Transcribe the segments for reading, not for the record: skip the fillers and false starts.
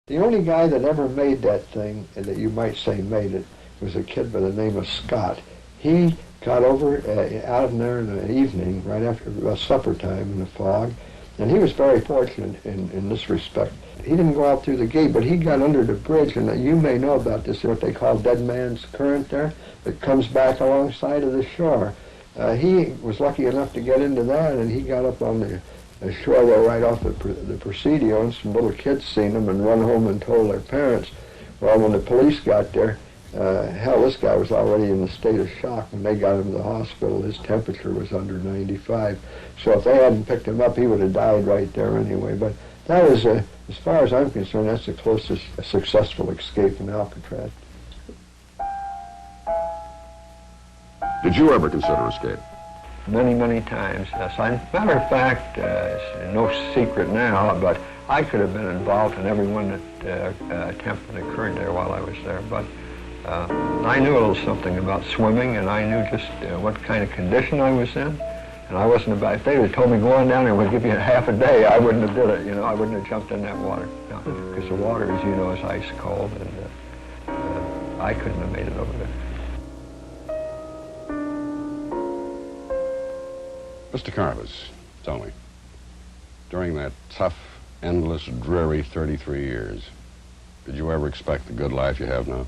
The only guy that ever made that thing, and that you might say made it, was a kid by the name of Scott. He got over out in there in the evening, right after supper time in the fog, and he was very fortunate in this respect. He didn't go out through the gate, but he got under the bridge, and you may know about this, what they call Dead Man's Current there, that comes back alongside of the shore. He was lucky enough to get into that, and he got up on the shore there right off the Presidio, and some little kids seen him and run home and told their parents. Well, when the police got there, hell, this guy was already in a state of shock. When they got him to the hospital, his temperature was under 95. So if they hadn't picked him up, he would have died right there anyway. But that was, as far as I'm concerned, that's the closest successful escape from Alcatraz. Did you ever consider escape? Many, many times, yes. Matter of fact, it's no secret now, but I could have been involved in every one that attempt that occurred there while I was there. But I knew a little something about swimming, and I knew just what kind of condition I was in. And I wasn't about, if they had told me go on down there, we'll give you half a day, I wouldn't have did it, you know, I wouldn't have jumped in that water. No, because the water, as you know, is ice cold, and I couldn't have made it over there. Mr. Carvis, tell me, during that tough, endless, dreary 33 years, did you ever expect the good life you have now?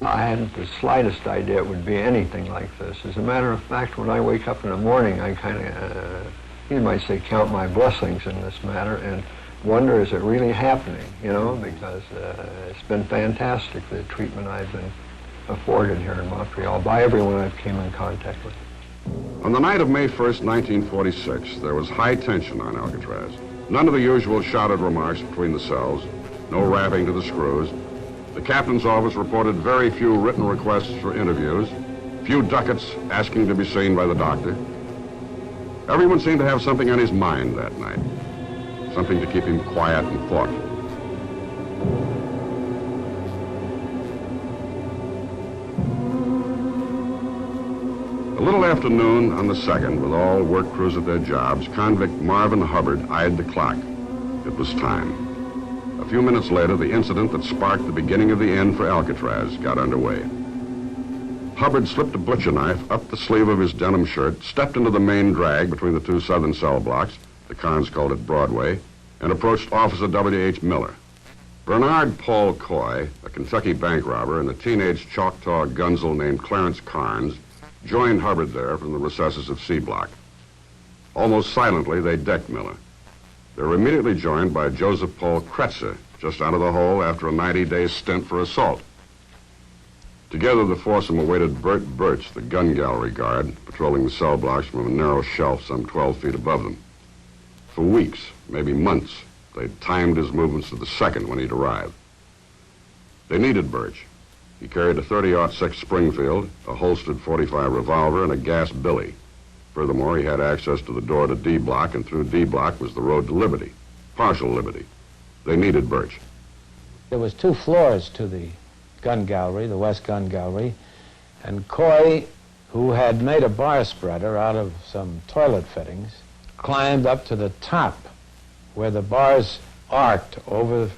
I hadn't the slightest idea it would be anything like this. As a matter of fact, when I wake up in the morning, I kind of, you might say, count my blessings in this matter and wonder, is it really happening, you know, because it's been fantastic, the treatment I've been afforded here in Montreal by everyone I've came in contact with. On the night of May 1st, 1946, there was high tension on Alcatraz. None of the usual shouted remarks between the cells, no rapping to the screws. The captain's office reported very few written requests for interviews, few ducats asking to be seen by the doctor. Everyone seemed to have something on his mind that night, something to keep him quiet and thoughtful. A little after noon on the 2nd, with all work crews at their jobs, convict Marvin Hubbard eyed the clock. It was time. A few minutes later, the incident that sparked the beginning of the end for Alcatraz got underway. Hubbard slipped a butcher knife up the sleeve of his denim shirt, stepped into the main drag between the two southern cell blocks, the cons called it Broadway, and approached Officer W.H. Miller. Bernard Paul Coy, a Kentucky bank robber, and a teenage Choctaw gunzel named Clarence Carnes joined Hubbard there from the recesses of C Block. Almost silently, they decked Miller. They were immediately joined by Joseph Paul Kretzer, just out of the hole after a 90-day stint for assault. Together, the foursome awaited Bert Birch, the gun gallery guard, patrolling the cell blocks from a narrow shelf some 12 feet above them. For weeks, maybe months, they'd timed his movements to the second when he'd arrive. They needed Birch. He carried a 30-06 Springfield, a holstered .45 revolver, and a gas billy. Furthermore, he had access to the door to D Block, and through D Block was the road to Liberty, partial Liberty. They needed Birch. There was 2 floors to the gun gallery, the West Gun Gallery, and Coy, who had made a bar spreader out of some toilet fittings, climbed up to the top where the bars arced over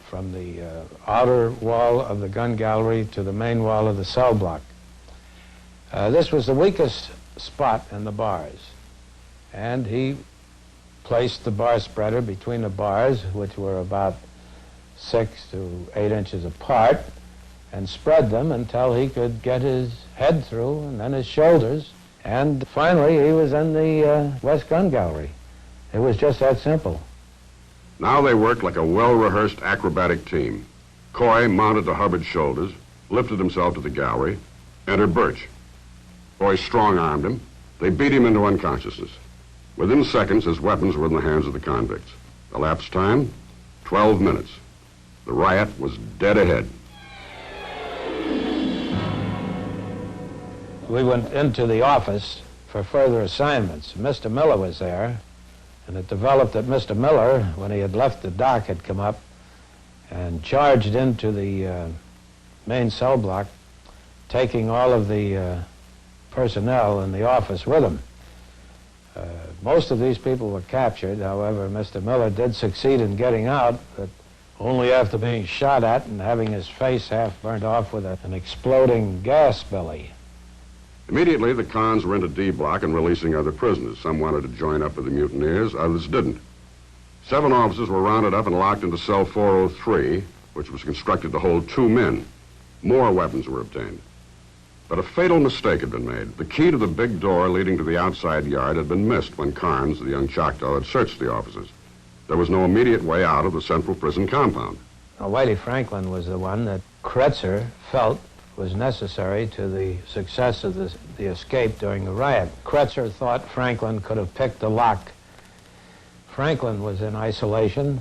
from the outer wall of the gun gallery to the main wall of the cell block. This was the weakest spot in the bars, and he placed the bar spreader between the bars, which were about 6 to 8 inches apart, and spread them until he could get his head through and then his shoulders, and finally he was in the West Gun Gallery. It was just that simple. Now they worked like a well-rehearsed acrobatic team. Coy mounted to Hubbard's shoulders, lifted himself to the gallery, entered Birch. Coy strong-armed him. They beat him into unconsciousness. Within seconds, his weapons were in the hands of the convicts. Elapsed time, 12 minutes. The riot was dead ahead. We went into the office for further assignments. Mr. Miller was there, and it developed that Mr. Miller, when he had left the dock, had come up and charged into the main cell block, taking all of the personnel in the office with him. Most of these people were captured. However, Mr. Miller did succeed in getting out, but only after being shot at and having his face half burnt off with an exploding gas belly. Immediately, the cons were into D Block and releasing other prisoners. Some wanted to join up with the mutineers, others didn't. 7 officers were rounded up and locked into cell 403, which was constructed to hold 2 men. More weapons were obtained. But a fatal mistake had been made. The key to the big door leading to the outside yard had been missed when Carnes, the young Choctaw, had searched the offices. There was no immediate way out of the central prison compound. Now, Whitey Franklin was the one that Kretzer felt was necessary to the success of the escape during the riot. Kretzer thought Franklin could have picked the lock. Franklin was in isolation.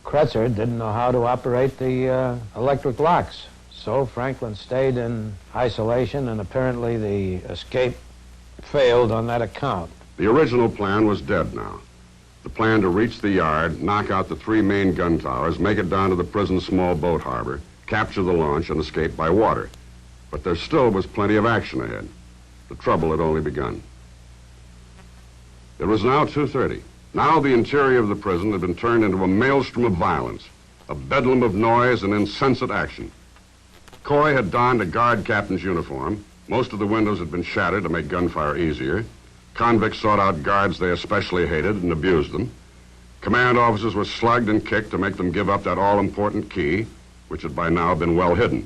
Kretzer didn't know how to operate the electric locks. So Franklin stayed in isolation, and apparently the escape failed on that account. The original plan was dead now. The plan to reach the yard, knock out the 3 main gun towers, make it down to the prison's small boat harbor, capture the launch, and escape by water. But there still was plenty of action ahead. The trouble had only begun. It was now 2:30. Now the interior of the prison had been turned into a maelstrom of violence, a bedlam of noise and insensate action. Coy had donned a guard captain's uniform. Most of the windows had been shattered to make gunfire easier. Convicts sought out guards they especially hated and abused them. Command officers were slugged and kicked to make them give up that all-important key, which had by now been well hidden.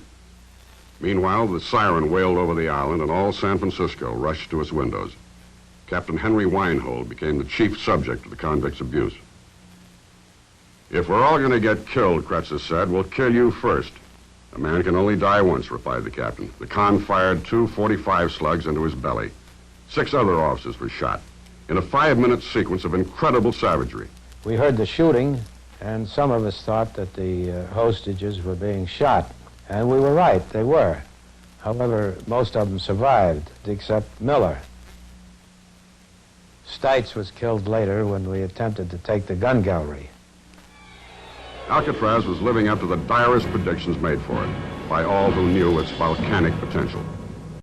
Meanwhile, the siren wailed over the island, and all San Francisco rushed to its windows. Captain Henry Weinhold became the chief subject of the convicts' abuse. "If we're all going to get killed," Kretzer said, "we'll kill you first." "A man can only die once," replied the captain. The con fired 2 .45 slugs into his belly. 6 other officers were shot in a 5-minute sequence of incredible savagery. We heard the shooting, and some of us thought that the hostages were being shot. And we were right, they were. However, most of them survived, except Miller. Stites was killed later when we attempted to take the gun gallery. Alcatraz was living up to the direst predictions made for it by all who knew its volcanic potential.